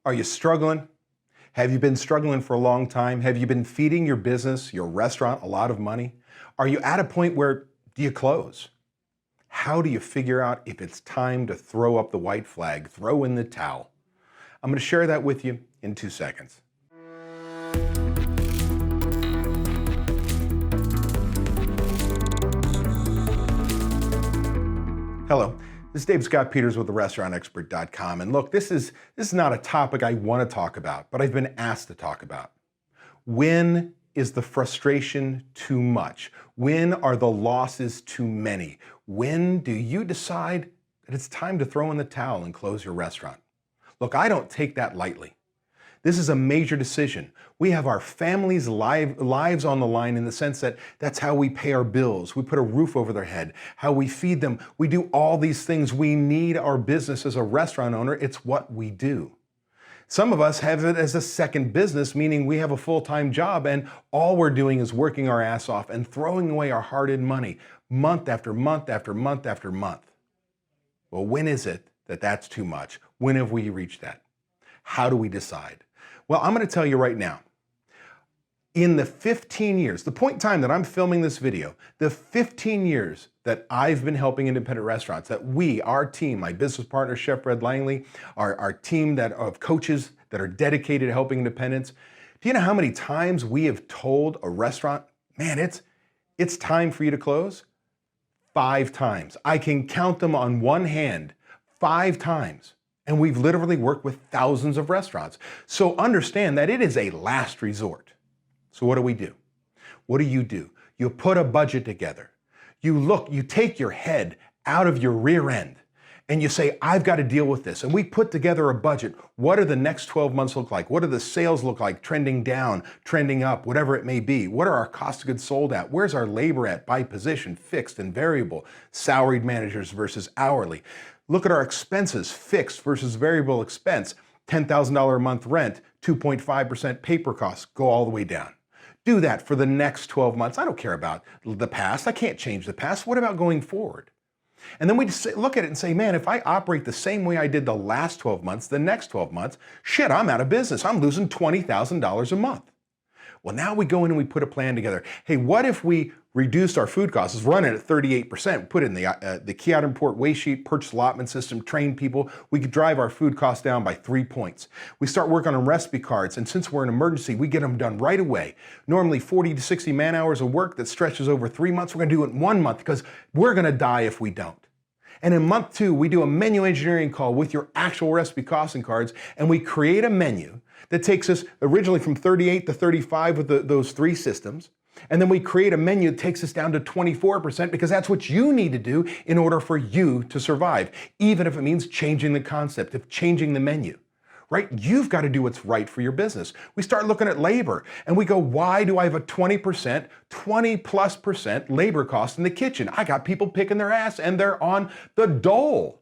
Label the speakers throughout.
Speaker 1: Are you struggling? Have you been struggling for a long time? Have you been feeding your business, your restaurant, a lot of money? Are you at a point where do you close? How do you figure out if it's time to throw up the white flag, throw in the towel? I'm going to share that with you in 2 seconds. Hello, this is Dave Scott Peters with therestaurantexpert.com. And look, this is not a topic I want to talk about, but I've been asked to talk about. When is the frustration too much? When are the losses too many? When do you decide that it's time to throw in the towel and close your restaurant? Look, I don't take that lightly. This is a major decision. We have our families' lives on the line in the sense that that's how we pay our bills. We put a roof over their head, how we feed them. We do all these things. We need our business as a restaurant owner. It's what we do. Some of us have it as a second business, meaning we have a full-time job and all we're doing is working our ass off and throwing away our hard-earned money month after month after month after month. Well, when is it that that's too much? When have we reached that? How do we decide? Well, I'm going to tell you right now. In the 15 years, the point in time that I'm filming this video, the 15 years that I've been helping independent restaurants, that we, our team, my business partner, Chef Red Langley, our team of coaches that are dedicated to helping independents, do you know how many times we have told a restaurant, man, it's time for you to close? 5 times. I can count them on one hand, 5 times. And we've literally worked with thousands of restaurants. So understand that it is a last resort. So what do we do? What do? You put a budget together. You take your head out of your rear end and you say, I've got to deal with this. And we put together a budget. What do the next 12 months look like? What do the sales look like? Trending down, trending up, whatever it may be. What are our cost of goods sold at? Where's our labor at by position, fixed and variable, salaried managers versus hourly? Look at our expenses, fixed versus variable expense, $10,000 a month rent, 2.5% paper costs, go all the way down. Do that for the next 12 months. I don't care about the past. I can't change the past. What about going forward? And then we just look at it and say, man, if I operate the same way I did the last 12 months, the next 12 months, shit, I'm out of business. I'm losing $20,000 a month. Well, now we go in and we put a plan together. Hey, what if we reduced our food costs? It's running at 38%. Put in the key out import waste sheet, purchase allotment system, train people. We could drive our food costs down by 3 points. We start working on recipe cards, and since we're an emergency, we get them done right away. Normally 40 to 60 man hours of work that stretches over 3 months. We're going to do it in 1 month because we're going to die if we don't. And in month 2, we do a menu engineering call with your actual recipe costing cards, and we create a menu that takes us originally from 38 to 35 with those 3 systems. And then we create a menu that takes us down to 24% because that's what you need to do in order for you to survive, even if it means changing the concept, of changing the menu. Right? You've got to do what's right for your business. We start looking at labor and we go, why do I have a 20+ % labor cost in the kitchen? I got people picking their ass and they're on the dole.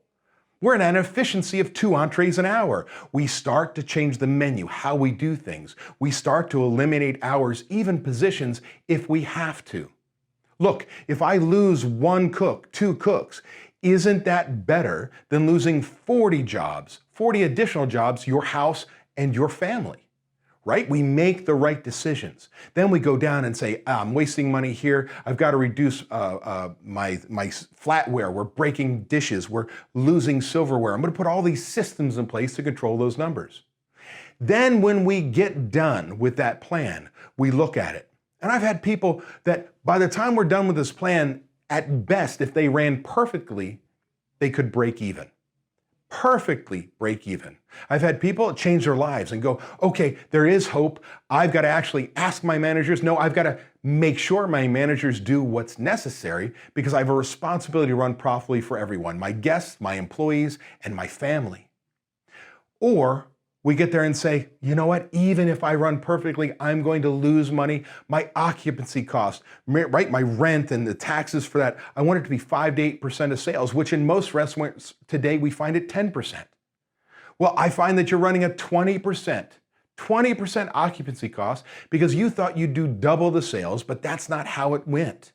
Speaker 1: We're at an efficiency of 2 entrees an hour. We start to change the menu, how we do things. We start to eliminate hours, even positions, if we have to. Look, if I lose 1 cook, 2 cooks, isn't that better than losing 40 jobs, 40 additional jobs, your house and your family? Right? We make the right decisions. Then we go down and say, I'm wasting money here. I've got to reduce my flatware. We're breaking dishes. We're losing silverware. I'm going to put all these systems in place to control those numbers. Then when we get done with that plan, we look at it. And I've had people that by the time we're done with this plan, at best, if they ran perfectly, they could break even. Perfectly break even. I've had people change their lives and go, okay, there is hope. I've got to actually ask my managers. No, I've got to make sure my managers do what's necessary because I have a responsibility to run profitably for everyone, my guests, my employees, and my family. Or we get there and say, you know what, even if I run perfectly, I'm going to lose money. My occupancy cost, right? My rent and the taxes for that, I want it to be 5 to 8% of sales, which in most restaurants today, we find it 10%. Well, I find that you're running a 20% occupancy cost because you thought you'd do double the sales, but that's not how it went.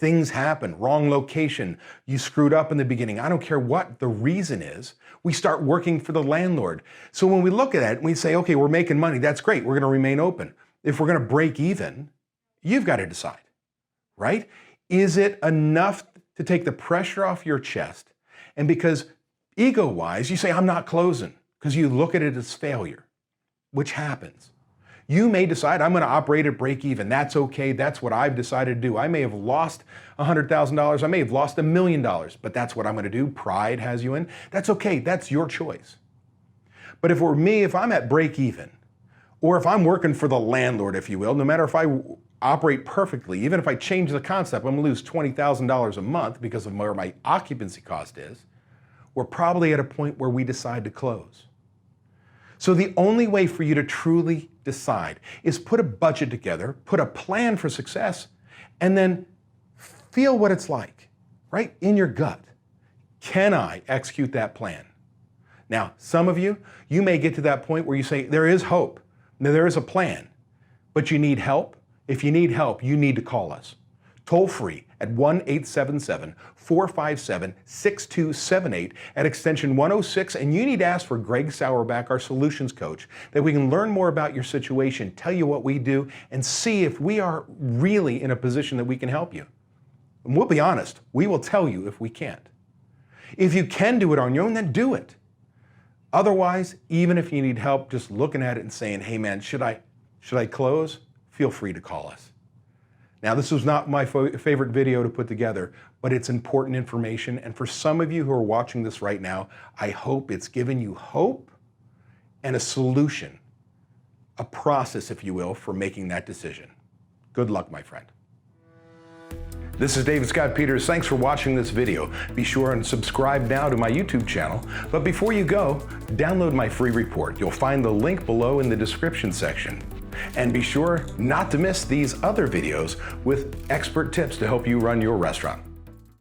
Speaker 1: Things happen, wrong location, you screwed up in the beginning. I don't care what the reason is. We start working for the landlord. So when we look at it, we say, okay, we're making money. That's great. We're going to remain open. If we're going to break even, you've got to decide, right? Is it enough to take the pressure off your chest? And because ego-wise, you say, I'm not closing, because you look at it as failure, which happens. You may decide, I'm going to operate at break even. That's okay. That's what I've decided to do. I may have lost $100,000. I may have lost $1 million, but that's what I'm going to do. Pride has you in. That's okay. That's your choice. But if it were me, if I'm at break even, or if I'm working for the landlord, if you will, no matter if I operate perfectly, even if I change the concept, I'm going to lose $20,000 a month because of where my occupancy cost is, we're probably at a point where we decide to close. So the only way for you to truly decide is put a budget together, put a plan for success, and then feel what it's like, right? In your gut. Can I execute that plan? Now, some of you may get to that point where you say, there is hope, there is a plan, but you need help. If you need help, you need to call us. Toll free at 1-877-457-6278 at extension 106, and you need to ask for Greg Sauerbach, our solutions coach, that we can learn more about your situation, tell you what we do, and see if we are really in a position that we can help you. And we'll be honest, we will tell you if we can't. If you can do it on your own, then do it. Otherwise, even if you need help just looking at it and saying, hey man, should I close? Feel free to call us. Now, this was not my favorite video to put together, but it's important information. And for some of you who are watching this right now, I hope it's given you hope and a solution, a process, if you will, for making that decision. Good luck, my friend. This is David Scott Peters. Thanks for watching this video. Be sure and subscribe now to my YouTube channel. But before you go, download my free report. You'll find the link below in the description section. And be sure not to miss these other videos with expert tips to help you run your restaurant.